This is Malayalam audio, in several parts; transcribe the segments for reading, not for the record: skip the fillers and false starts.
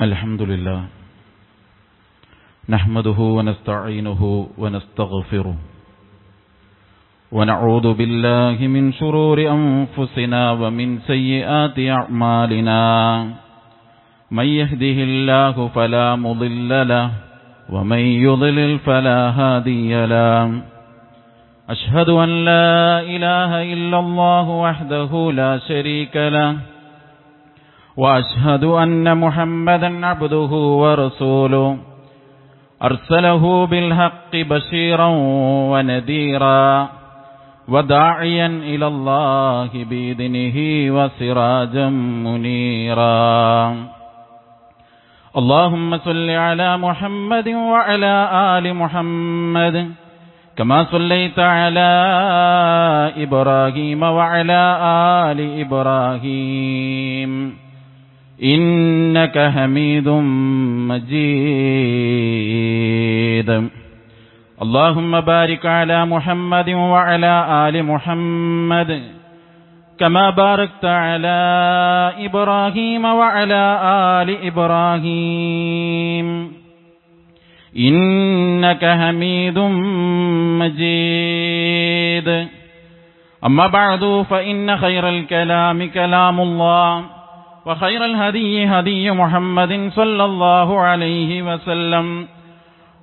الحمد لله نحمده ونستعينه ونستغفره ونعوذ بالله من شرور أنفسنا ومن سيئات أعمالنا من يهده الله فلا مضل له ومن يضلل فلا هادي له أشهد أن لا إله إلا الله وحده لا شريك له وأشهد أن محمدا عبده ورسوله أرسله بالحق بشيرا ونذيرا وداعيا إلى الله بإذنه وسراجا منيرا اللهم صل على محمد وعلى آل محمد كما صليت على إبراهيم وعلى آل إبراهيم إنك حميد مجيد اللهم بارك على محمد وعلى آل محمد كما باركت على إبراهيم وعلى آل إبراهيم إنك حميد مجيد أما بعد فإن خير الكلام كلام الله وخير الهدي هدي محمد صلى الله عليه وسلم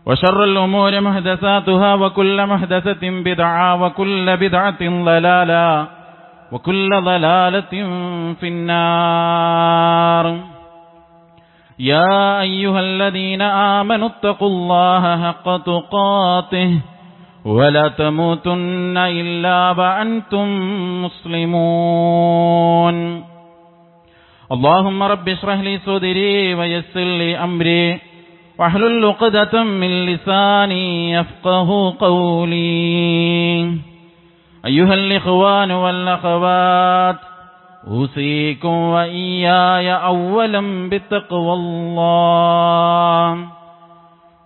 وشر الأمور محدثاتها وكل محدثة بدعة وكل بدعة ضلالة وكل ضلالة في النار يا أيها الذين آمنوا اتقوا الله حق تقاته ولا تموتن إلا وأنتم مسلمون اللهم رب اشرح لي صدري ويسر لي أمري واحلل عقدة من لساني يفقه قولي أيها الإخوان والأخوات أوصيكم وإياي أولا بتقوى الله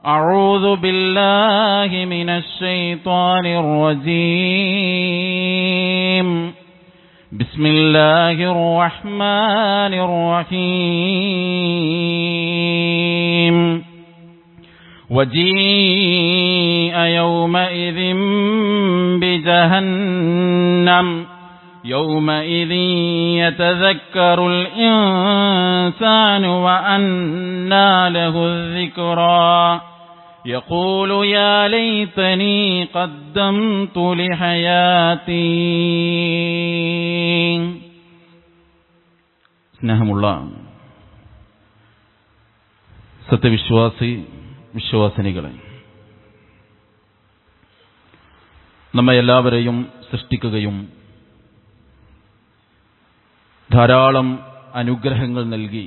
أعوذ بالله من الشيطان الرجيم بسم الله الرحمن الرحيم وجيء يومئذ بجهنم يومئذ يتذكر الإنسان وأنى له الذكرى يقول يا ليتني قدمت لحياتي. സ്നേഹമുള്ള വിശ്വാസിനികളെ, നമ്മെ എല്ലാവരെയും സൃഷ്ടിക്കുകയും ധാരാളം അനുഗ്രഹങ്ങൾ നൽകി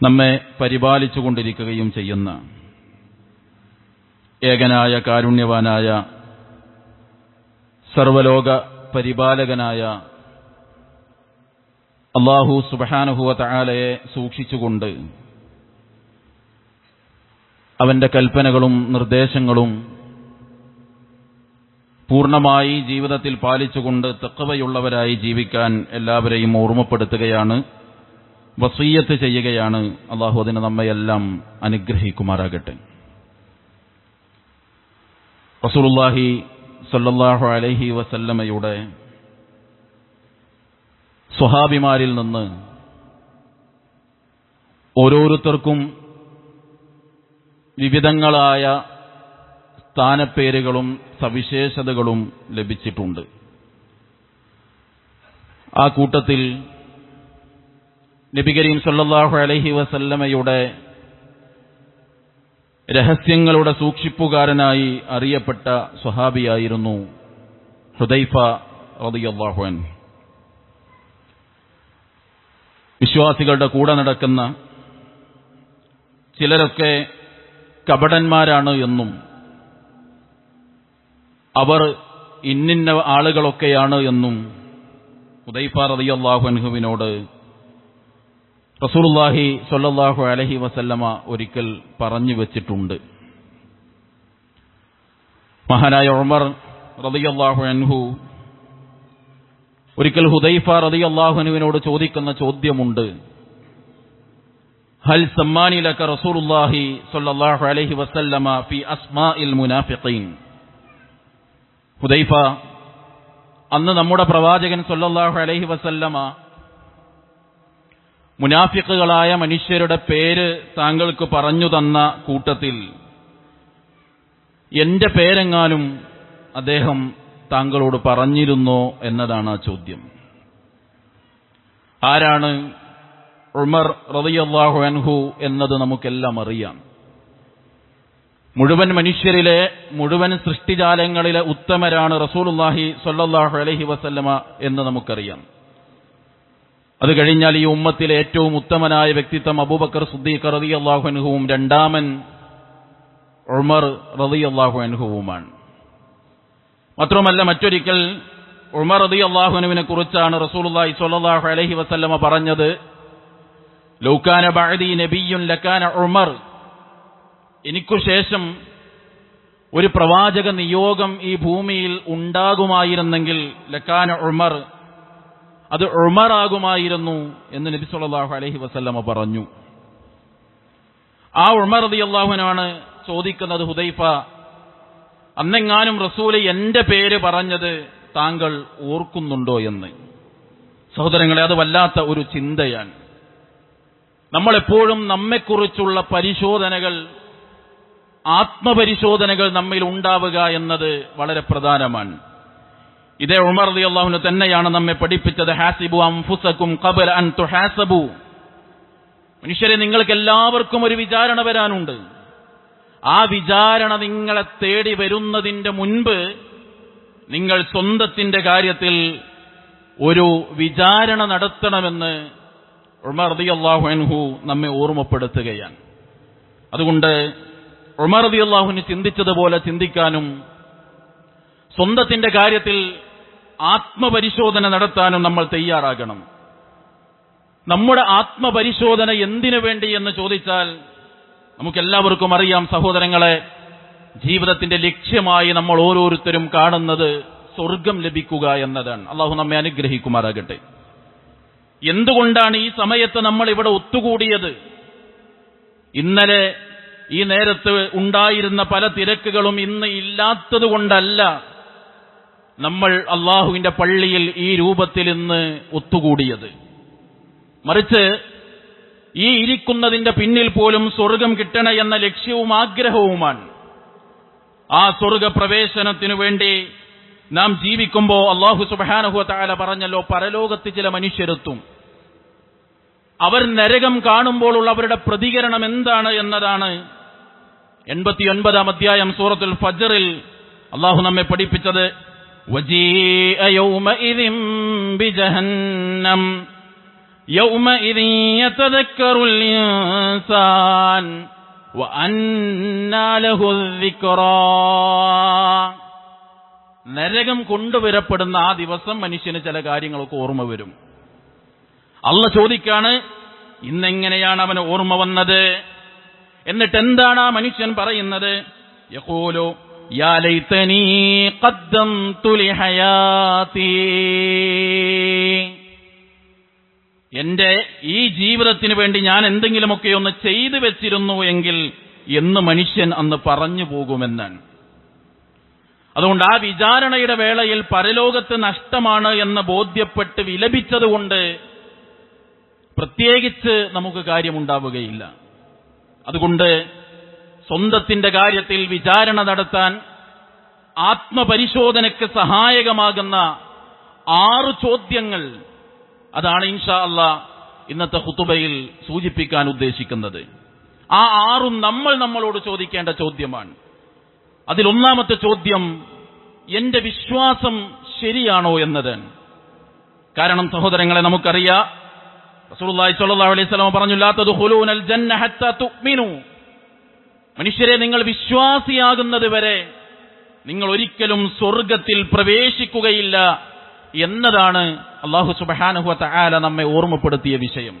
നമ്മെ പരിപാലിച്ചുകൊണ്ടിരിക്കുകയും ചെയ്യുന്ന ഏകനായ കാരുണ്യവാനായ സർവലോക പരിപാലകനായ അല്ലാഹു സുബ്ഹാനഹു വ തആലയെ സൂക്ഷിച്ചുകൊണ്ട് അവന്റെ കൽപ്പനകളും നിർദ്ദേശങ്ങളും പൂർണ്ണമായി ജീവിതത്തിൽ പാലിച്ചുകൊണ്ട് തഖ്വയുള്ളവരായി ജീവിക്കാൻ എല്ലാവരെയും ഓർമ്മപ്പെടുത്തുകയാണ്, വസിയ്യത്ത് ചെയ്യുകയാണ്. അല്ലാഹു അതിനെ നമ്മയെല്ലാം അനുഗ്രഹിക്കുമാറാകട്ടെ. റസൂലുള്ളാഹി സ്വല്ലല്ലാഹു അലൈഹി വസല്ലമയുടെ സ്വഹാബിമാരിൽ നിന്ന് ഓരോരുത്തർക്കും വിവിധങ്ങളായ സ്ഥാനപ്പേരുകളും സവിശേഷതകളും ലഭിച്ചിട്ടുണ്ട്. ആ കൂട്ടത്തിൽ നബി കരീം സല്ലല്ലാഹു അലൈഹി വസല്ലമയുടെ രഹസ്യങ്ങളുടെ സൂക്ഷിപ്പുകാരനായി അറിയപ്പെട്ട സ്വഹാബിയായിരുന്നു ഹുദൈഫ റളിയല്ലാഹു അൻഹു. വിശ്വാസികളുടെ കൂടെ നടക്കുന്ന ചിലരൊക്കെ കപടന്മാരാണ് എന്നും അവർ ഇന്നിന്ന ആളുകളൊക്കെയാണ് എന്നും ഹുദൈഫ റളിയല്ലാഹു അൻഹുവിനോട് റസൂലുള്ളാഹി സ്വല്ലല്ലാഹു അലൈഹി വസല്ലമ ഒരിക്കൽ പറഞ്ഞു വെച്ചിട്ടുണ്ട്. മഹാനായ ഉമർ റളിയല്ലാഹു അൻഹു ഒരിക്കൽ ഹുദൈഫ റളിയല്ലാഹു അൻഹുവിനോട് ചോദിക്കുന്ന ചോദ്യമുണ്ട്, ഹൽ സമ്മാനി ലക റസൂലുള്ളാഹി സ്വല്ലല്ലാഹു അലൈഹി വസല്ലമ ഫി അസ്മാഇൽ മുനാഫിഖീൻ. ഹുദൈഫ, അന്ന് നമ്മുടെ പ്രവാചകൻ സ്വല്ലല്ലാഹു അലൈഹി വസല്ലമ മുനാഫിഖുകളായ മനുഷ്യരുടെ പേര് താങ്കൾക്ക് പറഞ്ഞു തന്ന കൂട്ടത്തിൽ എന്റെ പേരെങ്ങാനും അദ്ദേഹം താങ്കളോട് പറഞ്ഞിരുന്നോ എന്നതാണ് ആ ചോദ്യം. ആരാണ് ഉമർ റളിയല്ലാഹു അൻഹു എന്നത് നമുക്കെല്ലാം അറിയാം. മുഴുവൻ മനുഷ്യരിലെ, മുഴുവൻ സൃഷ്ടിജാലങ്ങളിലെ ഉത്തമരാണ് റസൂലുള്ളാഹി സ്വല്ലല്ലാഹു അലൈഹി വസല്ലമ എന്ന് നമുക്കറിയാം. അത് കഴിഞ്ഞാൽ ഈ ഉമ്മത്തിലെ ഏറ്റവും ഉത്തമനായ വ്യക്തിത്വം അബൂബക്കർ സിദ്ദീഖ് റളിയല്ലാഹു അൻഹുവും രണ്ടാമൻ ഉമർ റളിയല്ലാഹു അൻഹുവുമാണ്. മാത്രമല്ല, മറ്റൊരിക്കൽ ഉമർ റളിയല്ലാഹു അൻഹുവിനെ കുറിച്ചാണ് റസൂലുള്ളാഹി സ്വല്ലല്ലാഹു അലൈഹി വസല്ലമ പറഞ്ഞത്, ലൗ കാന ബഅദി നബിയ്യുൻ ലകാന ഉമർ. എനിക്കു ശേഷം ഒരു പ്രവാചക നിയോഗം ഈ ഭൂമിയിൽ ഉണ്ടാകുമായിരുന്നെങ്കിൽ ലകാന ഉമർ, അത് ഉമർ ആകുമായിരുന്നു എന്ന് നബി സല്ലല്ലാഹു അലൈഹി വസല്ലമ പറഞ്ഞു. ആ ഉമർ റളിയല്ലാഹു അൻഹുവാണ് ചോദിക്കുന്നത്, ഹുദൈഫ, അന്നെങ്ങാനും റസൂല് എന്റെ പേര് പറഞ്ഞത് താങ്കൾ ഓർക്കുന്നുണ്ടോ എന്ന്. സഹോദരങ്ങളെ, അത് വല്ലാത്ത ഒരു ചിന്തയാണ്. നമ്മളെപ്പോഴും നമ്മെക്കുറിച്ചുള്ള പരിശോധനകൾ, ആത്മപരിശോധനകൾ നമ്മിൽ ഉണ്ടാവുക എന്നത് വളരെ പ്രധാനമാണ്. ഇതേ ഉമർ റളിയല്ലാഹു അൻഹു തന്നെയാണ് നമ്മെ പഠിപ്പിച്ചത്, ഹാസിബു അൻഫുസകും ഖബല അൻ തുഹാസബു. മനുഷ്യരെ, നിങ്ങൾക്ക് എല്ലാവർക്കും ഒരു വിചാരണ വരാനുണ്ട്. ആ വിചാരണ നിങ്ങളെ തേടി വരുന്നതിന്റെ മുൻപ് നിങ്ങൾ സ്വന്തത്തിന്റെ കാര്യത്തിൽ ഒരു വിചാരണ നടത്തണമെന്ന് ഉമർ റളിയല്ലാഹു അൻഹു നമ്മെ ഓർമ്മപ്പെടുത്തുകയാണ്. അതുകൊണ്ട് ഉമർ റളിയല്ലാഹു അൻഹു ചിന്തിച്ചതുപോലെ ചിന്തിക്കാനും സ്വന്തത്തിന്റെ കാര്യത്തിൽ ആത്മപരിശോധന നടത്താനും നമ്മൾ തയ്യാറാകണം. നമ്മുടെ ആത്മപരിശോധന എന്തിനു വേണ്ടി എന്ന് ചോദിച്ചാൽ നമുക്കെല്ലാവർക്കും അറിയാം സഹോദരങ്ങളെ, ജീവിതത്തിന്റെ ലക്ഷ്യമായി നമ്മൾ ഓരോരുത്തരും കാണുന്നത് സ്വർഗം ലഭിക്കുക എന്നതാണ്. അള്ളാഹു നമ്മെ അനുഗ്രഹിക്കുമാറാകട്ടെ. എന്തുകൊണ്ടാണ് ഈ സമയത്ത് നമ്മൾ ഇവിടെ ഒത്തുകൂടിയത്? ഇന്നലെ ഈ നേരത്ത് ഉണ്ടായിരുന്ന പല തിരക്കുകളും ഇന്ന് ഇല്ലാത്തത് കൊണ്ടല്ല നമ്മൾ അള്ളാഹുവിന്റെ പള്ളിയിൽ ഈ രൂപത്തിൽ ഇന്ന് ഒത്തുകൂടിയത്. മറിച്ച് ഈ ഇരിക്കുന്നതിന്റെ പിന്നിൽ പോലും സ്വർഗം കിട്ടണ എന്ന ലക്ഷ്യവും ആഗ്രഹവുമാണ്. ആ സ്വർഗ പ്രവേശനത്തിനു വേണ്ടി നാം ജീവിക്കുമ്പോൾ അല്ലാഹു സുബ്ഹാനഹു വ തആല പറഞ്ഞല്ലോ, പരലോകത്ത് ചില മനുഷ്യരെത്തും. അവർ നരകം കാണുമ്പോഴുള്ള അവരുടെ പ്രതികരണം എന്താണ് എന്നതാണ് 89-ാം അധ്യായം സൂറത്തുൽ ഫജ്റിൽ അല്ലാഹു നമ്മെ പഠിപ്പിച്ചത്. വജീഅ യൗമഇദിൻ ബിജഹന്നം യൗമഇദിൻ യതദക്കറുൽ ഇൻസാൻ വഅന്നാ ലഹു ദിക്റാ. നരകം കൊണ്ടുവരപ്പെടുന്ന ആ ദിവസം മനുഷ്യന് ചില കാര്യങ്ങളൊക്കെ ഓർമ്മ വരും. അല്ലാഹു ചോദിക്കാണ്, ഇന്നെങ്ങനെയാണ് അവന് ഓർമ്മ വന്നത്? എന്നിട്ട് എന്താണ് ആ മനുഷ്യൻ പറയുന്നത്? യഖൂലു യാ ലൈതനീ ഖദ്ദംതു ലിഹയാതി. എന്റെ ഈ ജീവിതത്തിന് വേണ്ടി ഞാൻ എന്തെങ്കിലുമൊക്കെ ഒന്ന് ചെയ്തു വെച്ചിരുന്നു എങ്കിൽ എന്ന് മനുഷ്യൻ അന്ന് പറഞ്ഞു പോകുമെന്നാണ്. അതുകൊണ്ട് ആ വിചാരണയുടെ വേളയിൽ പരലോകത്ത് നഷ്ടമാണ് എന്ന് ബോധ്യപ്പെട്ട് വിലപിച്ചതുകൊണ്ട് പ്രത്യേകിച്ച് നമുക്ക് കാര്യമുണ്ടാവുകയില്ല. അതുകൊണ്ട് സ്വന്തത്തിന്റെ കാര്യത്തിൽ വിചാരണ നടത്താൻ ആത്മപരിശോധനയ്ക്ക് സഹായകമാകുന്ന 6 ചോദ്യങ്ങൾ, അതാണ് ഇൻഷാ അല്ലാഹ് ഇന്നത്തെ ഖുതുബയിൽ സൂചിപ്പിക്കാൻ ഉദ്ദേശിക്കുന്നത്. ആ 6 നമ്മൾ നമ്മളോട് ചോദിക്കേണ്ട ചോദ്യമാണ്. അതിൽ ഒന്നാമത്തെ ചോദ്യം എന്റെ വിശ്വാസം ശരിയാണോ എന്നതാണ്. കാരണം സഹോദരങ്ങളെ, നമുക്കറിയാം റസൂലുള്ളാഹി സ്വല്ലല്ലാഹു അലൈഹി വസല്ലം പറഞ്ഞു, ലാ തദ്ഖുലൂനൽ ജന്ന ഹത്താ തുഅ്മിനൂ. മനുഷ്യരെ, നിങ്ങൾ വിശ്വാസിയാകുന്നത് വരെ നിങ്ങൾ ഒരിക്കലും സ്വർഗത്തിൽ പ്രവേശിക്കുകയില്ല എന്നതാണ് അല്ലാഹു സുബ്ഹാനഹു വ തആല നമ്മെ ഓർമ്മപ്പെടുത്തിയ വിഷയം.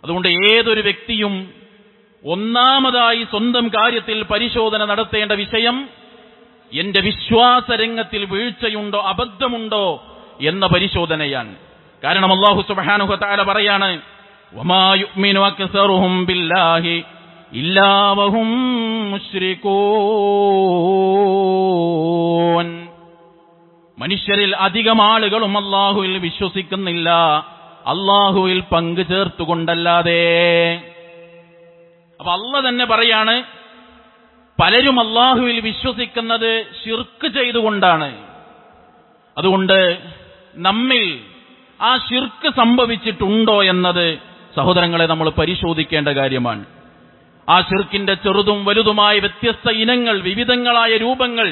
അതുകൊണ്ട് ഏതൊരു വ്യക്തിയും ഒന്നാമതായി സ്വന്തം കാര്യത്തിൽ പരിശോധന നടത്തേണ്ട വിഷയം എന്റെ വിശ്വാസരംഗത്തിൽ വീഴ്ചയുണ്ടോ, അബദ്ധമുണ്ടോ എന്ന പരിശോധനയാണ്. കാരണം അല്ലാഹു സുബ്ഹാനഹു വ തആല പറയാണ്, വമാ യുഅ്മിനു അക്സറുഹും ബില്ലാഹി ഇല്ലാ വഹും മുശ്രികൂൻ. മനുഷ്യരിൽ അധികം ആളുകളും അല്ലാഹുവിൽ വിശ്വസിക്കുന്നില്ല, അല്ലാഹുവിൽ പങ്കു ചേർത്തുകൊണ്ടല്ലാതെ. അപ്പൊ അല്ലാഹ് തന്നെ പറയാണ്, പലരും അല്ലാഹുവിൽ വിശ്വസിക്കുന്നത് ശിർക്ക് ചെയ്തുകൊണ്ടാണ്. അതുകൊണ്ട് നമ്മിൽ ആ ശിർക്ക് സംഭവിച്ചിട്ടുണ്ടോ എന്നത് സഹോദരങ്ങളെ നമ്മൾ പരിശോധിക്കേണ്ട കാര്യമാണ്. ആ ശിർക്കിന്റെ ചെറുതും വലുതുമായ വ്യത്യസ്ത ഇനങ്ങൾ, വിവിധങ്ങളായ രൂപങ്ങൾ,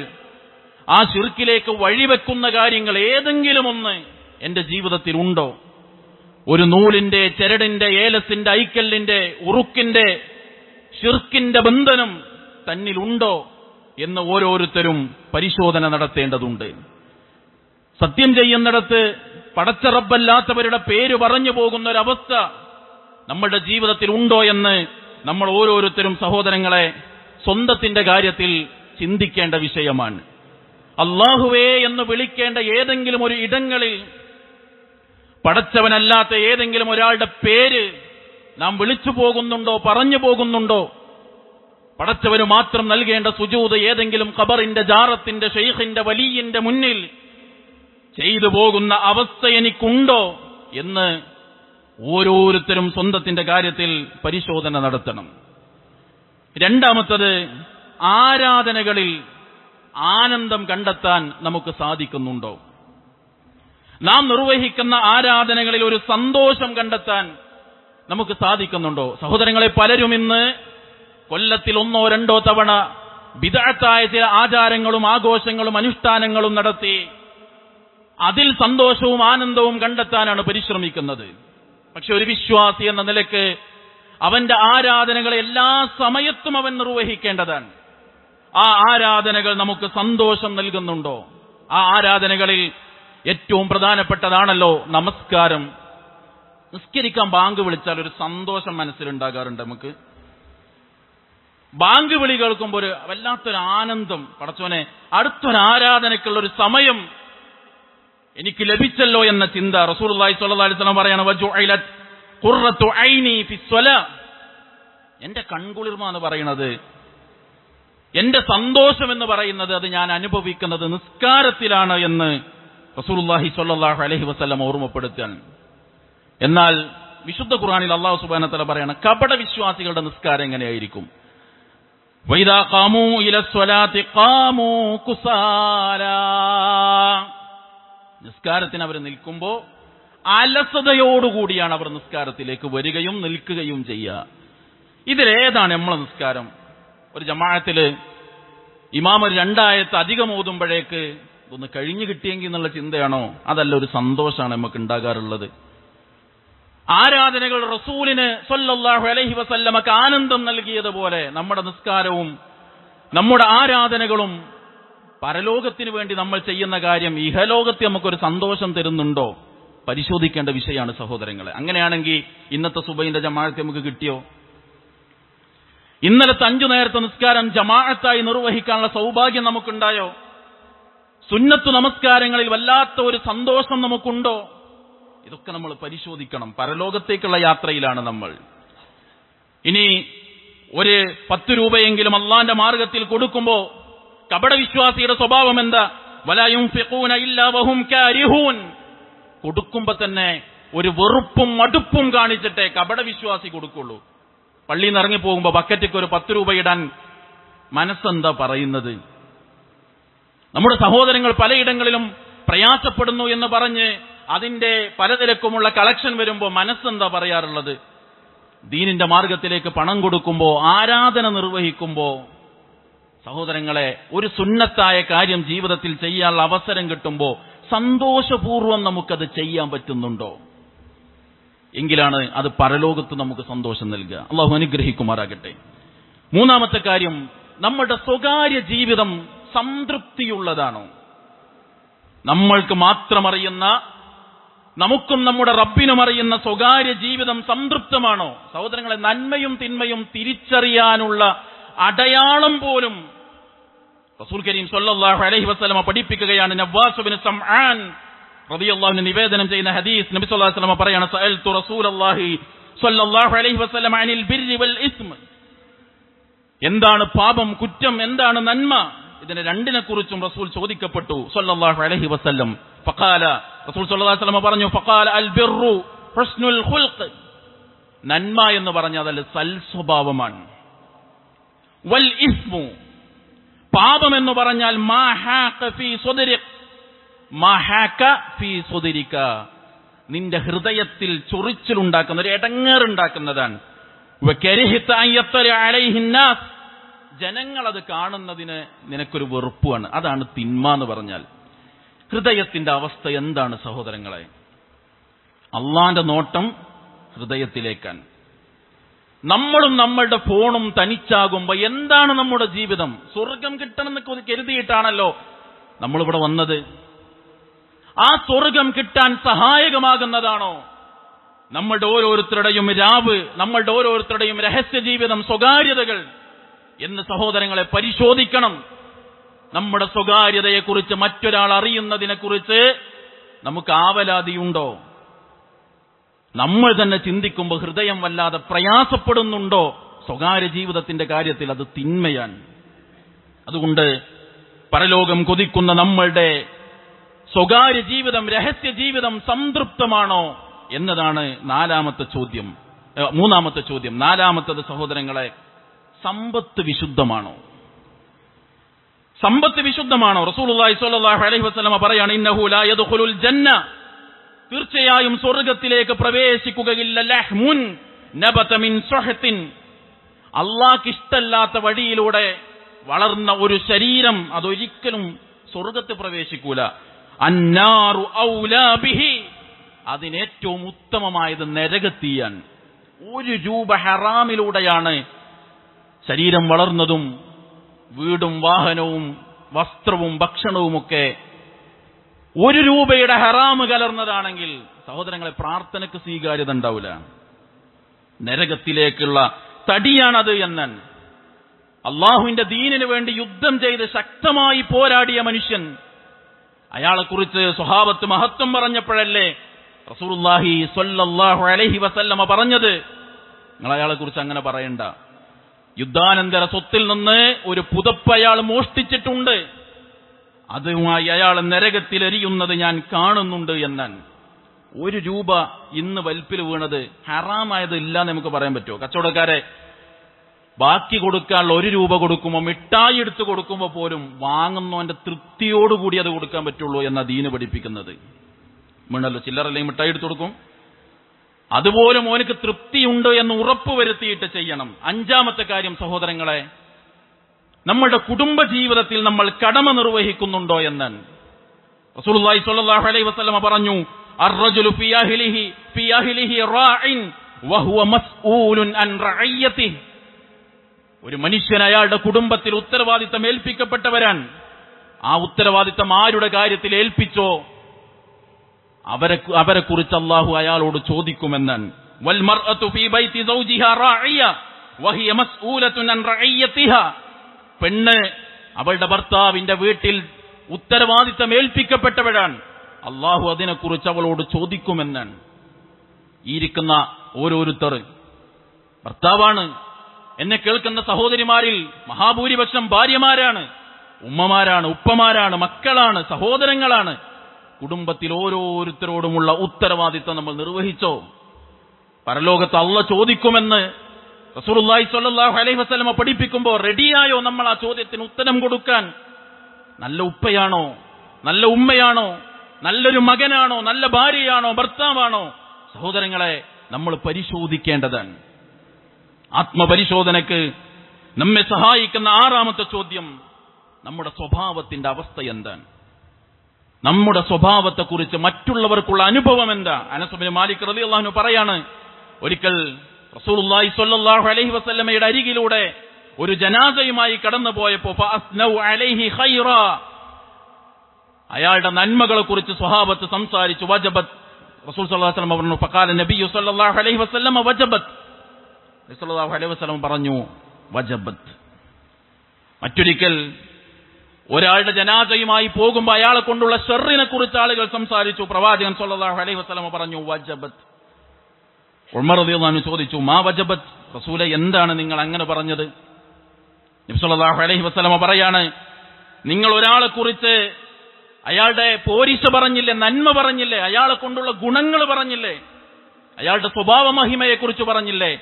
ആ ശിർക്കിലേക്ക് വഴിവെക്കുന്ന കാര്യങ്ങൾ ഏതെങ്കിലും ഒന്ന് എന്റെ ജീവിതത്തിൽ ഉണ്ടോ? ഒരു നൂലിന്റെ, ചരടിന്റെ, ഏലസിന്റെ, ഐക്കല്ലിന്റെ, ഉറുക്കിന്റെ, ശിർക്കിന്റെ ബന്ധനം തന്നിലുണ്ടോ എന്ന് ഓരോരുത്തരും പരിശോധന നടത്തേണ്ടതുണ്ട്. സത്യം ചെയ്യുന്നിടത്ത് പടച്ച റബ്ബല്ലാത്തവരുടെ പേര് പറഞ്ഞു പോകുന്ന ഒരവസ്ഥ നമ്മുടെ ജീവിതത്തിൽ ഉണ്ടോ എന്ന് നമ്മൾ ഓരോരുത്തരും സഹോദരങ്ങളെ സ്വന്തത്തിന്റെ കാര്യത്തിൽ ചിന്തിക്കേണ്ട വിഷയമാണ്. അല്ലാഹുവേ എന്ന് വിളിക്കേണ്ട ഏതെങ്കിലും ഒരു ഇടങ്ങളിൽ പടച്ചവനല്ലാത്ത ഏതെങ്കിലും ഒരാളുടെ പേര് നാം വിളിച്ചു പോകുന്നുണ്ടോ, പറഞ്ഞു പോകുന്നുണ്ടോ? പടച്ചവന് മാത്രം നൽകേണ്ട സുജൂദ് ഏതെങ്കിലും ഖബറിന്റെ, ജാറത്തിന്റെ, ഷെയ്ഖിന്റെ, വലിയിന്റെ മുന്നിൽ ചെയ്തു പോകുന്ന അവസ്ഥ എനിക്കുണ്ടോ എന്ന് ഓരോരുത്തരും സ്വന്തത്തിന്റെ കാര്യത്തിൽ പരിശോധന നടത്തണം. രണ്ടാമത്തത്, ആരാധനകളിൽ ആനന്ദം കണ്ടെത്താൻ നമുക്ക് സാധിക്കുന്നുണ്ടോ? നാം നിർവഹിക്കുന്ന ആരാധനകളിൽ ഒരു സന്തോഷം കണ്ടെത്താൻ നമുക്ക് സാധിക്കുന്നുണ്ടോ? സഹോദരങ്ങളെ, പലരും ഇന്ന് കൊല്ലത്തിൽ 1 or 2 തവണ ബിദ്അത്തായ ചില ആചാരങ്ങളും ആഘോഷങ്ങളും അനുഷ്ഠാനങ്ങളും നടത്തി അതിൽ സന്തോഷവും ആനന്ദവും കണ്ടെത്താനാണ് പരിശ്രമിക്കുന്നത്. പക്ഷെ ഒരു വിശ്വാസി എന്ന നിലയ്ക്ക് അവന്റെ ആരാധനകളെ എല്ലാ സമയത്തും അവൻ നിർവഹിക്കേണ്ടതാണ്. ആ ആരാധനകൾ നമുക്ക് സന്തോഷം നൽകുന്നുണ്ടോ? ആ ആരാധനകളിൽ ഏറ്റവും പ്രധാനപ്പെട്ടതാണല്ലോ നമസ്കാരം. നിസ്കരിക്കാൻ ബാങ്ക് വിളിച്ചാൽ ഒരു സന്തോഷം മനസ്സിലുണ്ടാകാറുണ്ട്. നമുക്ക് ബാങ്ക് വിളി കേൾക്കുമ്പോൾ ഒരു വല്ലാത്തൊരു ആനന്ദം, പടച്ചോനെ അടുത്തൊരു ആരാധനയ്ക്കുള്ളൊരു സമയം എനിക്ക് ലഭിച്ചല്ലോ എന്ന ചിന്ത. റസൂലുള്ളാഹി സ്വല്ലല്ലാഹു അലൈഹി വസല്ലം പറയാണ്, വജുഇലത് ഖുർറത്തു ഐനി ഫിസ്സലാ. എന്റെ കൺകുളിർമ എന്ന് പറയുന്നത്, എന്റെ സന്തോഷം എന്ന് പറയുന്നത് അത് ഞാൻ അനുഭവിക്കുന്നത് നിസ്കാരത്തിലാണ് എന്ന് റസൂലുള്ളാഹി സ്വല്ലല്ലാഹു അലൈഹി വസല്ലം ഓർമ്മപ്പെടുത്താൻ. എന്നാൽ വിശുദ്ധ ഖുർആനിൽ അല്ലാഹു സുബ്ഹാനഹു വ തആല പറയാണ്, കപട വിശ്വാസികളുടെ നിസ്കാരം എങ്ങനെയായിരിക്കും? വൈദാ ഖാമൂ ഇലസ്സലാത്തി ഖാമൂ കുസാലാ. നിസ്കാരത്തിന് അവർ നിൽക്കുമ്പോൾ അലസതയോടുകൂടിയാണ് അവർ നിസ്കാരത്തിലേക്ക് വരികയും നിൽക്കുകയും ചെയ്യുക. ഇതിലേതാണ് നമ്മളെ നിസ്കാരം? ഒരു ജമാഅത്തില് ഇമാം ഒരു 2 ആയത്ത് അധികം ഓതുമ്പോഴേക്ക് ഇതൊന്ന് കഴിഞ്ഞു കിട്ടിയെങ്കിൽ എന്നുള്ള ചിന്തയാണോ? അതല്ല, ഒരു സന്തോഷമാണ് നമുക്ക് ഉണ്ടാകാറുള്ളത്. ആരാധനകൾ റസൂലിന് സ്വല്ലല്ലാഹു അലൈഹി വസല്ലമക്ക് ആനന്ദം നൽകിയതുപോലെ നമ്മുടെ നിസ്കാരവും നമ്മുടെ ആരാധനകളും പരലോകത്തിന് വേണ്ടി നമ്മൾ ചെയ്യുന്ന കാര്യം ഇഹലോകത്ത് നമുക്കൊരു സന്തോഷം തരുന്നുണ്ടോ? പരിശോധിക്കേണ്ട വിഷയമാണ് സഹോദരങ്ങളെ. അങ്ങനെയാണെങ്കിൽ ഇന്നത്തെ സുബഹിന്റെ ജമാഅത്ത് നമുക്ക് കിട്ടിയോ? ഇന്നലത്തെ 5 നേരത്തെ നിസ്കാരം ജമാഅത്തായി നിർവഹിക്കാനുള്ള സൗഭാഗ്യം നമുക്കുണ്ടായോ? സുന്നത്തു നമസ്കാരങ്ങളിൽ വല്ലാത്ത ഒരു സന്തോഷം നമുക്കുണ്ടോ? ഇതൊക്കെ നമ്മൾ പരിശോധിക്കണം. പരലോകത്തേക്കുള്ള യാത്രയിലാണ് നമ്മൾ. ഇനി ഒരു 10 രൂപയെങ്കിലും അള്ളാന്റെ മാർഗത്തിൽ കൊടുക്കുമ്പോ കപടവിശ്വാസിയുടെ സ്വഭാവം എന്താ? വലാ യുൻഫിഖൂന ഇല്ലാ വഹും കാരിഹൂൻ. കൊടുക്കുമ്പോ തന്നെ ഒരു വെറുപ്പും മടുപ്പും കാണിച്ചിട്ടേ കപടവിശ്വാസി കൊടുക്കുള്ളൂ. പള്ളിയിൽ നിന്ന് ഇറങ്ങി പോകുമ്പോ ബക്കറ്റിക്ക് ഒരു 10 രൂപ ഇടാൻ മനസ്സെന്താ പറയുന്നത്? നമ്മുടെ സഹോദരങ്ങൾ പലയിടങ്ങളിലും പ്രയാസപ്പെടുന്നു എന്ന് പറഞ്ഞ് അതിന്റെ പലതിരക്കുമുള്ള കളക്ഷൻ വരുമ്പോ മനസ്സെന്താ പറയാറുള്ളത്? ദീനിന്റെ മാർഗത്തിലേക്ക് പണം കൊടുക്കുമ്പോ, ആരാധന നിർവഹിക്കുമ്പോ, സഹോദരങ്ങളെ ഒരു സുന്നത്തായ കാര്യം ജീവിതത്തിൽ ചെയ്യാനുള്ള അവസരം കിട്ടുമ്പോ സന്തോഷപൂർവ്വം നമുക്കത് ചെയ്യാൻ പറ്റുന്നുണ്ടോ? എങ്കിലാണ് അത് പരലോകത്ത് നമുക്ക് സന്തോഷം നൽകുക. അള്ളാഹു അനുഗ്രഹിക്കുമാറാകട്ടെ. 3-ാമത്തെ കാര്യം, നമ്മുടെ സ്വകാര്യ ജീവിതം സംതൃപ്തിയുള്ളതാണോ? നമ്മൾക്ക് മാത്രം അറിയുന്ന, നമുക്കും നമ്മുടെ റബ്ബിനും അറിയുന്ന സ്വകാര്യ ജീവിതം സംതൃപ്തമാണോ? സഹോദരങ്ങളെ, നന്മയും തിന്മയും തിരിച്ചറിയാനുള്ള അടയാളം പോലും റസൂൽ കരീം സ്വല്ലല്ലാഹു അലൈഹി വസല്ലമ പഠിപ്പിക്കുകയാണ്. നവാസ് ഇബ്നു സമആൻ റളിയല്ലാഹു അൻഹു നിവേദനം ചെയ്യുന്ന ഹദീസ്, നബി സ്വല്ലല്ലാഹു അലൈഹി വസല്ലമ പറയാണ്, സഅൽതു റസൂലല്ലാഹി സ്വല്ലല്ലാഹു അലൈഹി വസല്ലം അനിൽ ബിർരി വൽ ഇസ്മ. എന്താണ് പാപം, കുറ്റം, എന്താണ് നന്മ, ഇതിനെ രണ്ടിനെ കുറിച്ചും റസൂൽ ചോദിക്കപ്പെട്ടു സ്വല്ലല്ലാഹു അലൈഹി വസല്ലം. ഫഖാല, റസൂൽ സ്വല്ലല്ലാഹു അലൈഹി വസല്ലം പറഞ്ഞു, ഫഖാല അൽ ബിർറു ഹുസ്നുൽ ഖുൽഖ്. നന്മ എന്ന് പറഞ്ഞാൽ അത് സൽ സ്വഭാവമാണ്. വൽ ഇസ്മു, പാപം എന്ന് പറഞ്ഞാൽ മാ ഹാക ഫീ സ്വദരിക, മാ ഹാക ഫീ സ്വദരിക, നിന്റെ ഹൃദയത്തിൽ ചൊറിച്ചിലുണ്ടാക്കുന്ന, ഒരു ഇടങ്ങേറുണ്ടാക്കുന്നതാണ്. വകരിഹത അൻ യത്തലി അലൈഹി നാസ്, ജനങ്ങൾ അത് കാണുന്നതിന് നിനക്കൊരു വെറുപ്പാണ്. അതാണ് തിന്മ എന്ന് പറഞ്ഞാൽ. ഹൃദയത്തിന്റെ അവസ്ഥ എന്താണ് സഹോദരങ്ങളെ? അള്ളാന്റെ നോട്ടം ഹൃദയത്തിലേക്കാണ്. നമ്മളും നമ്മളുടെ ഫോണും തനിച്ചാകുമ്പോ എന്താണ് നമ്മുടെ ജീവിതം? സ്വർഗം കിട്ടണമെന്ന് കരുതിയിട്ടാണല്ലോ നമ്മളിവിടെ വന്നത്. ആ സ്വർഗം കിട്ടാൻ സഹായകമാകുന്നതാണോ നമ്മളുടെ ഓരോരുത്തരുടെയും രാവ്, നമ്മളുടെ ഓരോരുത്തരുടെയും രഹസ്യ ജീവിതം, സ്വകാര്യതകൾ എന്ന് സഹോദരങ്ങളെ പരിശോധിക്കണം. നമ്മുടെ സ്വകാര്യതയെക്കുറിച്ച് മറ്റൊരാൾ അറിയുന്നതിനെക്കുറിച്ച് നമുക്ക് ആവലാതിയുണ്ടോ? നമ്മൾ തന്നെ ചിന്തിക്കുമ്പോൾ ഹൃദയം വല്ലാതെ പ്രയാസപ്പെടുന്നുണ്ടോ? സ്വകാര്യ ജീവിതത്തിന്റെ കാര്യത്തിൽ അത് തിന്മയാണ്. അതുകൊണ്ട് പരലോകം കൊതിക്കുന്ന നമ്മളുടെ സ്വകാര്യ ജീവിതം, രഹസ്യ ജീവിതം സംതൃപ്തമാണോ എന്നതാണ് മൂന്നാമത്തെ ചോദ്യം. നാലാമത്തത് സഹോദരങ്ങളെ, സമ്പത്ത് വിശുദ്ധമാണോ? സമ്പത്ത് വിശുദ്ധമാണോ? റസൂലുള്ളാഹി സ്വല്ലല്ലാഹു അലൈഹി വസല്ലം പറയാണ്, ഇന്നഹു ലാ യദ്ഖുലുൽ ജന്ന, തീർച്ചയായും സ്വർഗ്ഗത്തിലേക്ക് പ്രവേശിക്കുകയില്ല, ലഹ്മുൻ നബത മിൻ സുഹ്തിൻ, അല്ലാഹ്ക്ക് ഇഷ്ടല്ലാത്ത വഴിയിലൂടെ വളർന്ന ഒരു ശരീരം അതൊരിക്കലും സ്വർഗ്ഗത്തിൽ പ്രവേശിക്കൂല. അന്നാറു ഔലാ ബിഹി, അതിനേറ്റവും ഉത്തമമായത് നരകത്തീയാണ്. 1 രൂപ ഹറാമിലൂടെയാണ് ശരീരം വളർന്നതും വീടും വാഹനവും വസ്ത്രവും ഭക്ഷണവുമൊക്കെ 1 രൂപയുടെ ഹറാമ് കലർന്നതാണെങ്കിൽ സഹോദരങ്ങളെ പ്രാർത്ഥനയ്ക്ക് സ്വീകാര്യത ഉണ്ടാവില്ല. നരകത്തിലേക്കുള്ള തടിയാണത് എന്നാൻ അള്ളാഹുവിന്റെ ദീനിനു വേണ്ടി യുദ്ധം ചെയ്ത് ശക്തമായി പോരാടിയ മനുഷ്യൻ, അയാളെക്കുറിച്ച് സ്വഹാബത്ത് മഹത്വം പറഞ്ഞപ്പോഴല്ലേ റസൂലുള്ളാഹി സ്വല്ലല്ലാഹു അലൈഹി വസല്ലമ പറഞ്ഞത്, നിങ്ങൾ അയാളെക്കുറിച്ച് അങ്ങനെ പറയണ്ട, യുദ്ധാനന്തര സ്വത്തിൽ നിന്ന് ഒരു പുതപ്പ് അയാൾ മോഷ്ടിച്ചിട്ടുണ്ട്, അതുമായി അയാൾ നരകത്തിലെരിയുന്നത് ഞാൻ കാണുന്നുണ്ട് എന്നാൻ. 1 രൂപ ഇന്ന് വലിപ്പിൽ വീണത് ഹറാമായത് ഇല്ലാന്ന് നമുക്ക് പറയാൻ പറ്റുമോ? കച്ചവടക്കാരെ ബാക്കി കൊടുക്കാനുള്ള 1 രൂപ കൊടുക്കുമ്പോൾ, മിഠായി എടുത്ത് കൊടുക്കുമ്പോൾ പോലും വാങ്ങുന്നവന്റെ തൃപ്തിയോടുകൂടി അത് കൊടുക്കാൻ പറ്റുള്ളൂ എന്ന ദീന് പഠിപ്പിക്കുന്നത്. വീണല്ലോ, ചില്ലറല്ലെങ്കിൽ മിഠായി എടുത്തു കൊടുക്കും, അതുപോലും ഓനക്ക് തൃപ്തിയുണ്ട് എന്ന് ഉറപ്പ് വരുത്തിയിട്ട് ചെയ്യണം. 5ാമത്തെ കാര്യം സഹോദരങ്ങളെ, നമ്മളുടെ കുടുംബ ജീവിതത്തിൽ നമ്മൾ കടമ നിർവഹിക്കുന്നുണ്ടോ എന്ന് റസൂലുള്ളാഹി സ്വല്ലല്ലാഹു അലൈഹി വസല്ലം പറഞ്ഞു, അർറജുലു ഫീ അഹ്ലിഹി റാഇൻ വഹുവ മസ്ഊലുൻ അൻ റഅയ്യതിഹി, ഒരു മനുഷ്യൻ അയാളുടെ കുടുംബത്തിൽ ഉത്തരവാദിത്തം ഏൽപ്പിക്കപ്പെട്ടവരാണ്. ആ ഉത്തരവാദിത്തം ആരുടെ കാര്യത്തിൽ ഏൽപ്പിച്ചോ അവരെ കുറിച്ച് അല്ലാഹു അയാളോട് ചോദിക്കുമെന്നാണ്. വൽ മർഅതു ഫീ ബൈതി സൗജിഹാ റാഇയ വഹിയ മസ്ഊലത്തുൻ അൻ റഅയ്യതിഹാ, പെണ്ണ് അവളുടെ ഭർത്താവിന്റെ വീട്ടിൽ ഉത്തരവാദിത്തം ഏൽപ്പിക്കപ്പെട്ടവരാണ്, അല്ലാഹു അതിനെക്കുറിച്ച് അവളോട് ചോദിക്കുമെന്നാണ്. ഇരിക്കുന്ന ഓരോരുത്തർ ഭർത്താവാണ്. എന്നെ കേൾക്കുന്ന സഹോദരിമാരിൽ മഹാഭൂരിപക്ഷം ഭാര്യമാരാണ്, ഉമ്മമാരാണ്, ഉപ്പമാരാണ്, മക്കളാണ്, സഹോദരങ്ങളാണ്. കുടുംബത്തിൽ ഓരോരുത്തരോടുമുള്ള ഉത്തരവാദിത്തം നമ്മൾ നിർവഹിച്ചോ? പരലോകത്ത് അള്ളാഹ് ചോദിക്കുമെന്ന് റസൂലുള്ളാഹി സ്വല്ലല്ലാഹു അലൈഹി വസല്ലം പഠിപ്പിക്കുമ്പോൾ റെഡിയായോ നമ്മൾ ആ ചോദ്യത്തിന് ഉത്തരം കൊടുക്കാൻ? നല്ല ഉപ്പയാണോ, നല്ല ഉമ്മയാണോ, നല്ലൊരു മകനാണോ, നല്ല ഭാര്യയാണോ, ഭർത്താവാണോ? സഹോദരങ്ങളെ, നമ്മൾ പരിശോധിക്കേണ്ടതാണ്. ആത്മപരിശോധനയ്ക്ക് നമ്മെ സഹായിക്കുന്ന 6ാമത്തെ ചോദ്യം, നമ്മുടെ സ്വഭാവത്തിന്റെ അവസ്ഥ എന്താണ്? നമ്മുടെ സ്വഭാവത്തെക്കുറിച്ച് മറ്റുള്ളവർക്കുള്ള അനുഭവം എന്താ? അനസ് ഇബ്നു മാലിക് റളിയല്ലാഹു അൻഹു പറയാണ്, ഒരിക്കൽ റസൂലുള്ളാഹി സ്വല്ലല്ലാഹു അലൈഹി വസല്ലമയുടെ അരികിലൂടെ ഒരു ജനാസയുമായി കടന്നു പോയപ്പോൾ ഫഅസ്നൗ അലൈഹി ഖൈറാ, അയാളുടെ നന്മകളെ കുറിച്ച് സ്വഹാബത്ത് സംസാരിച്ചു. വജബത്, റസൂൽ സല്ലല്ലാഹു അലൈഹി വസല്ലം പറഞ്ഞു, ഫഖാല നബിയു സല്ലല്ലാഹു അലൈഹി വസല്ലം വജബത്, സല്ലല്ലാഹു അലൈഹി വസല്ലം പറഞ്ഞു വജബത്. മറ്റൊരിക്കൽ ഒരാളുടെ ജനാസയുമായി പോകുമ്പോൾ അയാളെ കൊണ്ടുള്ള ഷർറിനെ കുറിച്ച് ആളുകൾ സംസാരിച്ചു. പ്രവാചകൻ സല്ലല്ലാഹു അലൈഹി വസല്ലം പറഞ്ഞു വജബത്. ഉമർ റളിയല്ലാഹു അൻഹു ചോദിച്ചു, മാ വജബത് റസൂലേ, എന്താണ് നിങ്ങൾ അങ്ങനെ പറഞ്ഞത്? നബി സല്ലല്ലാഹു അലൈഹി വസല്ലമ പറയാണ്, നിങ്ങൾ ഒരാളെ കുറിച്ച് അയാളുടെ പോരിശ പറഞ്ഞില്ലേ, നന്മ പറഞ്ഞില്ലേ, അയാളെ കൊണ്ടുള്ള ഗുണങ്ങൾ പറഞ്ഞില്ലേ, അയാളുടെ സ്വഭാവ മഹിമയെക്കുറിച്ച് പറഞ്ഞില്ലേ,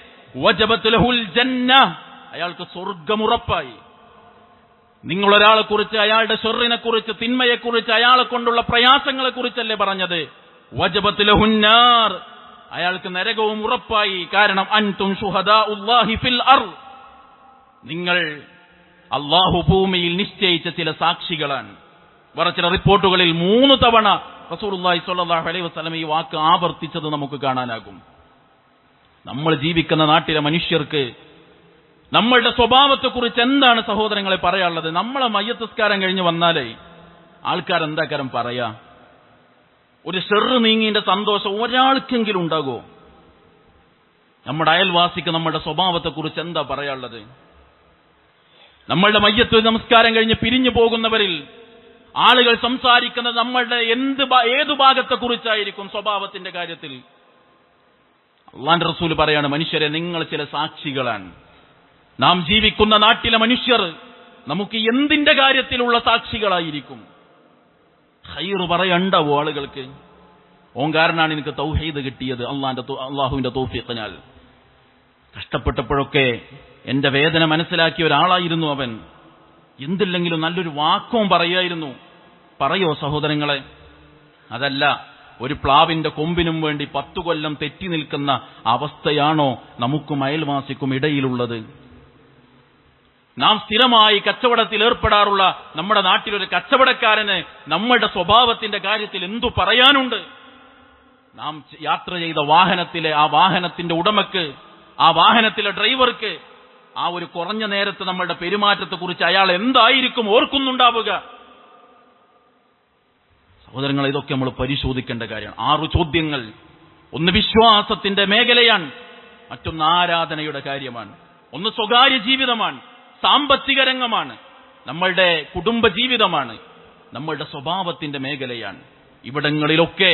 വജബത് ലഹുൽ ജന്ന, അയാൾക്ക് സ്വർഗ്ഗമുറപ്പായി. നിങ്ങൾ ഒരാളെ കുറിച്ച് അയാളുടെ ഷർറിനെ കുറിച്ച്, തിന്മയെക്കുറിച്ച്, അയാളെ കൊണ്ടുള്ള പ്രയാസങ്ങളെ കുറിച്ചല്ലേ പറഞ്ഞത്? വജബത് ലഹുന്നാർ, അയാൾക്ക് നരകവും ഉറപ്പായി. കാരണം അൻതും ശുഹദാഉല്ലാഹി ഫിൽ അർള്, നിങ്ങൾ അല്ലാഹു ഭൂമിയിൽ നിശ്ചയിച്ച ചില സാക്ഷികളാണ്. വേറെ ചില റിപ്പോർട്ടുകളിൽ 3 തവണ റസൂലുള്ളാഹി സ്വല്ലല്ലാഹു അലൈഹി വസല്ലം ഈ വാക്ക് ആവർത്തിച്ചത് നമുക്ക് കാണാനാകും. നമ്മൾ ജീവിക്കുന്ന നാട്ടിലെ മനുഷ്യർക്ക് നമ്മളുടെ സ്വഭാവത്തെക്കുറിച്ച് എന്താണ് സഹോദരങ്ങളെ പറയാനുള്ളത്? നമ്മളെ മയ്യത്തസ്കാരം കഴിഞ്ഞ് വന്നാലേ ആൾക്കാരെന്താക്കാരം പറയാ? ഒരു ഷെറ് നീങ്ങിന്റെ സന്തോഷം ഒരാൾക്കെങ്കിലും ഉണ്ടാകുമോ? നമ്മുടെ അയൽവാസിക്ക് നമ്മുടെ സ്വഭാവത്തെക്കുറിച്ച് എന്താ പറയാനുള്ളത്? നമ്മളുടെ മയ്യത്ത് നമസ്കാരം കഴിഞ്ഞ് പിരിഞ്ഞു പോകുന്നവരിൽ ആളുകൾ സംസാരിക്കുന്നത് നമ്മളുടെ ഏതു ഭാഗത്തെക്കുറിച്ചായിരിക്കും? സ്വഭാവത്തിന്റെ കാര്യത്തിൽ അല്ലാഹുവിന്റെ റസൂൽ പറയാണ്, മനുഷ്യരെ നിങ്ങൾ ചില സാക്ഷികളാണ്. നാം ജീവിക്കുന്ന നാട്ടിലെ മനുഷ്യർ നമുക്ക് എന്തിന്റെ കാര്യത്തിലുള്ള സാക്ഷികളായിരിക്കും? ഖൈർ പറയണ്ടാവോ ആളുകൾക്ക്? ഓൻ കാരണമാണ് എനിക്ക് തൗഹീദ് കിട്ടിയത്, അള്ളാഹുവിന്റെ തൗഫീഖിനാൽ. കഷ്ടപ്പെട്ടപ്പോഴൊക്കെ എന്റെ വേദന മനസ്സിലാക്കിയ ഒരാളായിരുന്നു അവൻ. എന്തില്ലെങ്കിലും നല്ലൊരു വാക്കും പറയായിരുന്നു. പറയോ സഹോദരങ്ങളെ? അതല്ല, ഒരു പ്ലാവിന്റെ കൊമ്പിനും വേണ്ടി 10 കൊല്ലം തെറ്റി നിൽക്കുന്ന അവസ്ഥയാണോ നമുക്കും അയൽവാസിക്കും ഇടയിലുള്ളത്? നാം സ്ഥിരമായി കച്ചവടത്തിൽ ഏർപ്പെടാറുള്ള നമ്മുടെ നാട്ടിലൊരു കച്ചവടക്കാരന് നമ്മളുടെ സ്വഭാവത്തിന്റെ കാര്യത്തിൽ എന്തു പറയാനുണ്ട്? നാം യാത്ര ചെയ്ത വാഹനത്തിലെ ആ വാഹനത്തിന്റെ ഉടമക്ക്, ആ വാഹനത്തിലെ ഡ്രൈവർക്ക് ആ ഒരു കുറഞ്ഞ നേരത്തെ നമ്മളുടെ പെരുമാറ്റത്തെക്കുറിച്ച് അയാൾ എന്തായിരിക്കും ഓർക്കുന്നുണ്ടാവുക? സഹോദരങ്ങൾ, ഇതൊക്കെ നമ്മൾ പരിശോധിക്കേണ്ട കാര്യമാണ്. 6 ചോദ്യങ്ങൾ. ഒന്ന് വിശ്വാസത്തിന്റെ മേഖലയാണ്, മറ്റൊന്ന് ആരാധനയുടെ കാര്യമാണ്, ഒന്ന് സ്വകാര്യ ജീവിതമാണ്, സാമ്പത്തിക രംഗമാണ്, നമ്മളുടെ കുടുംബ ജീവിതമാണ്, നമ്മളുടെ സ്വഭാവത്തിന്റെ മേഖലയാണ്. ഇവിടങ്ങളിലൊക്കെ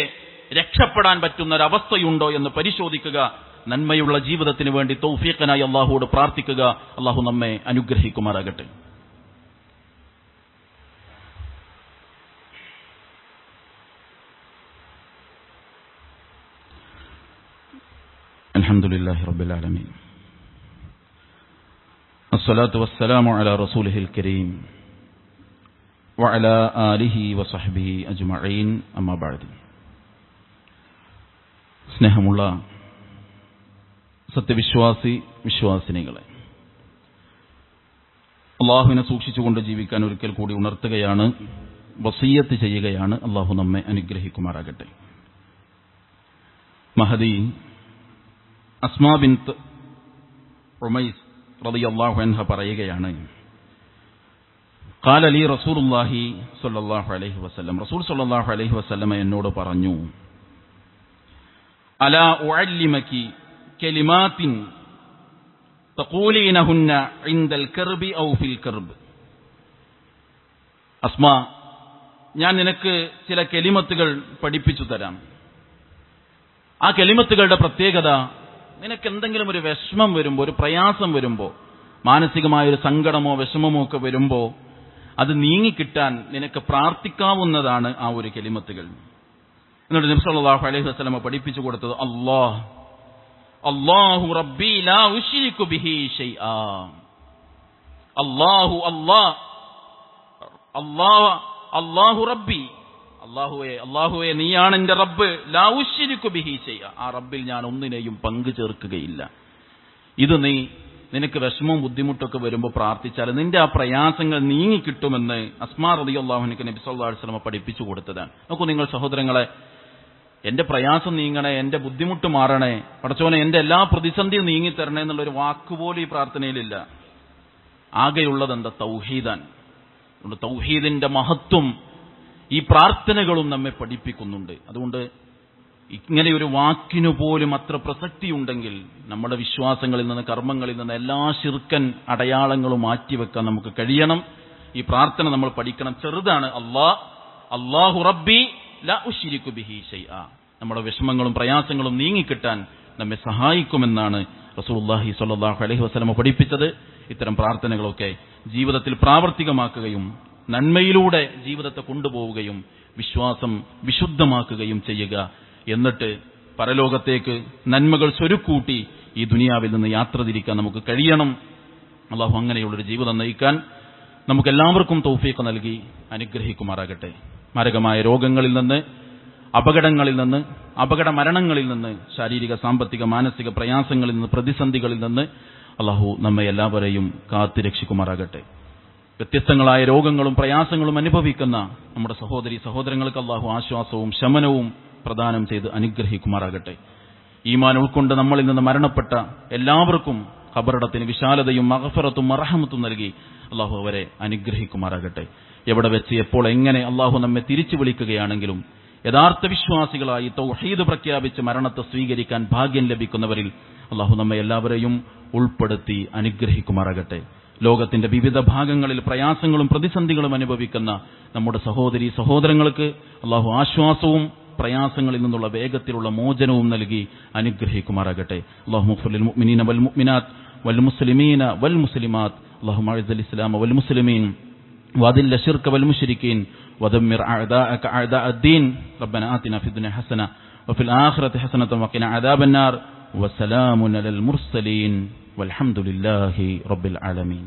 രക്ഷപ്പെടാൻ പറ്റുന്ന ഒരവസ്ഥയുണ്ടോ എന്ന് പരിശോധിക്കുക. നന്മയുള്ള ജീവിതത്തിന് വേണ്ടി തൗഫീഖിനായി അല്ലാഹുവോട് പ്രാർത്ഥിക്കുക. അല്ലാഹു നമ്മെ അനുഗ്രഹിക്കുമാറാകട്ടെ. അൽഹംദുലില്ലാഹി റബ്ബിൽ ആലമീൻ, അസ്സലാത്തു വസ്സലാമു അലാ റസൂലിഹിൽ കരീം വഅലാ ആലിഹി വസഹ്ബിഹി അജ്മഈൻ, അമ്മാ ബഅദ്. സ്നേഹമുള്ള വിശ്വാസിനികളെ, അള്ളാഹുവിനെ സൂക്ഷിച്ചുകൊണ്ട് ജീവിക്കാൻ ഒരിക്കൽ കൂടി ഉണർത്തുകയാണ്, വസിയ്യത്ത് ചെയ്യുകയാണ്. അള്ളാഹു നമ്മെ അനുഗ്രഹിക്കുമാറാകട്ടെ. മഹദി അസ്മാ ബിൻത് ഉമൈസ് റളിയല്ലാഹു അൻഹ പറയുകയാണ്, ഖാല ലി റസൂലുള്ളാഹി സ്വല്ലല്ലാഹു അലൈഹി വസല്ലം, റസൂൽ സ്വല്ലല്ലാഹു അലൈഹി വസല്ലം എന്നോട് പറഞ്ഞു, അലാ ഉഅല്ലിമകി കലിമാത്തിൻ തഖൂലീനഹുന്ന ഇൻദൽ കർബി ഔ ഫിൽ കർബ്. അസ്മാ, ഞാൻ നിനക്ക് ചില കലിമത്തുകൾ പഠിപ്പിച്ചു തരാം. ആ കലിമത്തുകളുടെ പ്രത്യേകത, നിനക്ക് എന്തെങ്കിലും ഒരു വിഷമം വരുമ്പോൾ, ഒരു പ്രയാസം വരുമ്പോൾ, മാനസികമായൊരു സങ്കടമോ വിഷമമോ ഒക്കെ വരുമ്പോൾ അത് നീങ്ങിക്കിട്ടാൻ നിനക്ക് പ്രാർത്ഥിക്കാവുന്നതാണ് ആ ഒരു കലിമത്തുകൾ. എന്നിട്ട് നബി സല്ലല്ലാഹു അലൈഹി വസല്ലം പഠിപ്പിച്ചു കൊടുത്തത്, അല്ലാഹു റബ്ബി ലാ ഉശ്രികു ബിഹി ഷൈആ. അല്ലാഹു റബ്ബി, അല്ലാഹുവേ നീയാണ് എന്റെ റബ്ബ്, ലാ ഉശ്രികു ബിഹി ഷൈആ, ആ റബ്ബിൽ ഞാൻ ഒന്നിനെയും പങ്കു ചേർക്കുകയില്ല. ഇത് നിനക്ക് വിഷമവും ബുദ്ധിമുട്ടൊക്കെ വരുമ്പോൾ പ്രാർത്ഥിച്ചാൽ നിന്റെ ആ പ്രയാസങ്ങൾ നീങ്ങിക്കിട്ടുമെന്ന് അസ്മാ റളിയല്ലാഹു അൻഹ നബി സല്ലല്ലാഹു അലൈഹി വസല്ലം പഠിപ്പിച്ചു കൊടുത്തതാണ്. നോക്കൂ നിങ്ങൾ സഹോദരങ്ങളെ, എന്റെ പ്രയാസം നീങ്ങണേ, എന്റെ ബുദ്ധിമുട്ട് മാറണേ, പടച്ചോനെ എന്റെ എല്ലാ പ്രതിസന്ധിയും നീങ്ങിത്തരണേ എന്നുള്ളൊരു വാക്കുപോലും ഈ പ്രാർത്ഥനയിലില്ല. ആകെയുള്ളത് എന്താ? തൗഹീദാണ്. തൗഹീദിന്റെ മഹത്വം ഈ പ്രാർത്ഥനകളും നമ്മെ പഠിപ്പിക്കുന്നുണ്ട്. അതുകൊണ്ട് ഇങ്ങനെയൊരു വാക്കിനു പോലും അത്ര പ്രസക്തിയുണ്ടെങ്കിൽ നമ്മുടെ വിശ്വാസങ്ങളിൽ നിന്ന്, കർമ്മങ്ങളിൽ നിന്ന് എല്ലാ ശിർക്കൻ അടയാളങ്ങളും മാറ്റിവെക്കാൻ നമുക്ക് കഴിയണം. ഈ പ്രാർത്ഥന നമ്മൾ പഠിക്കണം. ചെറുതാണ്, അല്ലാഹു റബ്ബി ലാ ഉശ്രികു ബിഹി ഷൈആ. നമ്മുടെ വിഷമങ്ങളും പ്രയാസങ്ങളും നീങ്ങിക്കിട്ടാൻ നമ്മെ സഹായിക്കുമെന്നാണ് റസൂലുള്ളാഹി സ്വല്ലല്ലാഹു അലൈഹി വസല്ലം പഠിപ്പിച്ചത്. ഇത്തരം പ്രാർത്ഥനകളൊക്കെ ജീവിതത്തിൽ പ്രാവർത്തികമാക്കുകയും നന്മയിലൂടെ ജീവിതത്തെ കൊണ്ടുപോവുകയും വിശ്വാസം വിശുദ്ധമാക്കുകയും ചെയ്യുക. എന്നിട്ട് പരലോകത്തേക്ക് നന്മകൾ സ്വരുക്കൂട്ടി ഈ ദുനിയാവിൽ നിന്ന് യാത്ര തിരിക്കാൻ നമുക്ക് കഴിയണം. അള്ളാഹു അങ്ങനെയുള്ളൊരു ജീവിതം നയിക്കാൻ നമുക്കെല്ലാവർക്കും തൗഫീഖ് നൽകി അനുഗ്രഹിക്കുമാറാകട്ടെ. മാരകമായ രോഗങ്ങളിൽ നിന്ന്, അപകടങ്ങളിൽ നിന്ന്, അപകട മരണങ്ങളിൽ നിന്ന്, ശാരീരിക സാമ്പത്തിക മാനസിക പ്രയാസങ്ങളിൽ നിന്ന്, പ്രതിസന്ധികളിൽ നിന്ന് അള്ളാഹു നമ്മെ എല്ലാവരെയും കാത്തുരക്ഷിക്കുമാറാകട്ടെ. വ്യത്യസ്തങ്ങളായ രോഗങ്ങളും പ്രയാസങ്ങളും അനുഭവിക്കുന്ന നമ്മുടെ സഹോദരി സഹോദരങ്ങൾക്ക് അള്ളാഹു ആശ്വാസവും ശമനവും പ്രദാനം ചെയ്ത് അനുഗ്രഹിക്കുമാറാകട്ടെ. ഈമാൻ ഉൾക്കൊണ്ട് നമ്മളിൽ നിന്ന് മരണപ്പെട്ട എല്ലാവർക്കും ഖബറിടത്തിന് വിശാലതയും മഗ്ഫിറത്തും മർഹമത്തും നൽകി അള്ളാഹു അവരെ അനുഗ്രഹിക്കുമാറാകട്ടെ. എവിടെ വെച്ച് എപ്പോൾ എങ്ങനെ അള്ളാഹു നമ്മെ തിരിച്ചു വിളിക്കുകയാണെങ്കിലും യഥാർത്ഥ വിശ്വാസികളായി തൗഹീദ് പ്രഖ്യാപിച്ച് മരണത്തെ സ്വീകരിക്കാൻ ഭാഗ്യം ലഭിക്കുന്നവരിൽ അള്ളാഹു നമ്മെ എല്ലാവരെയും ഉൾപ്പെടുത്തി അനുഗ്രഹിക്കുമാറാകട്ടെ. ലോകത്തിന്റെ വിവിധ ഭാഗങ്ങളിൽ പ്രയാസങ്ങളും പ്രതിസന്ധികളും അനുഭവിക്കുന്ന നമ്മുടെ സഹോദരി സഹോദരങ്ങൾക്ക് അള്ളാഹു ആശ്വാസവും പ്രയാസങ്ങളിൽ നിന്നുള്ള വേഗത്തിലുള്ള മോചനവും നൽകി അനുഗ്രഹിക്കുമാറാകട്ടെ. അല്ലാഹുമ്മ ഗ്ഫിർ ലിൽ മുഅ്മിനീന വൽ മുഅ്മിനാത്ത് വൽ മുസ്ലിമീന വൽ മുസ്ലിമാത്ത് അല്ലാഹുമ്മ അഇസ്സൽ ഇസ്ലാമ വൽ മുസ്ലിമീൻ വഅദില്ല ശിർക വൽ മുശ്രിക്കീൻ വദമ്മിർ അഅദാഅക അഅദാഅദ്ദീൻ റബ്ബനാ ആതിനാ ഫിദ് ദുനിയ ഹസന വഫിൽ ആഖിറതി ഹസനത വഖിനാ അദാബന്നാർ വസലാമുൻ അലൽ മുർസലീൻ വൽഹംദുലില്ലാഹി റബ്ബിൽ ആലമീൻ.